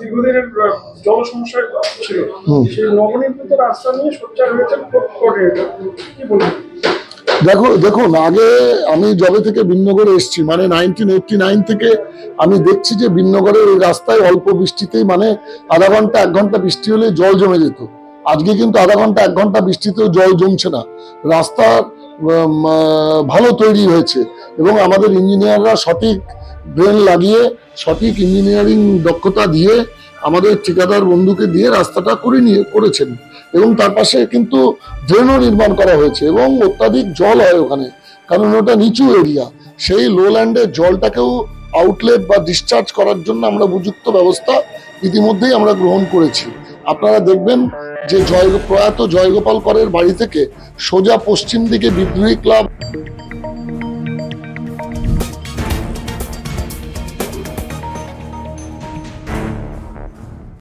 দীর্ঘদিনের জল সমস্যা ছিল, সেই নবনির্মিত রাস্তা নিয়ে সোচ্চার হয়েছে কোর্টে, কি বলবেন? দেখুন, আগে আমি যবে থেকে বিন্নগরে এসেছি, মানে 1989 থেকে আমি দেখছি যে বিন্নগরের এই রাস্তায় অল্প বৃষ্টিতেই, মানে আধা ঘন্টা 1 ঘন্টা বৃষ্টি হলে জল জমে যেত। আজকে কিন্তু আধা ঘন্টা 1 ঘন্টা বৃষ্টিতেও জল জমছে না। রাস্তা ভালো তৈরি হয়েছে এবং আমাদের ইঞ্জিনিয়াররা সঠিক ব্রেন লাগিয়ে, সঠিক ইঞ্জিনিয়ারিং দক্ষতা দিয়ে, আমাদের ঠিকাদার বন্ধুকে দিয়ে রাস্তাটা করেছেন। এবং তার পাশে কিন্তু ড্রেনও নির্মাণ করা হয়েছে এবং অত্যাধিক জল হয় ওখানে, কারণ ওটা নিচু এরিয়া। সেই লোল্যান্ডের জলটাকেও আউটলেট বা ডিসচার্জ করার জন্য আমরা উপযুক্ত ব্যবস্থা ইতিমধ্যেই আমরা গ্রহণ করেছি। আপনারা দেখবেন যে প্রয়াত জয়গোপাল করের বাড়ি থেকে সোজা পশ্চিম দিকে বিদ্রোহী ক্লাব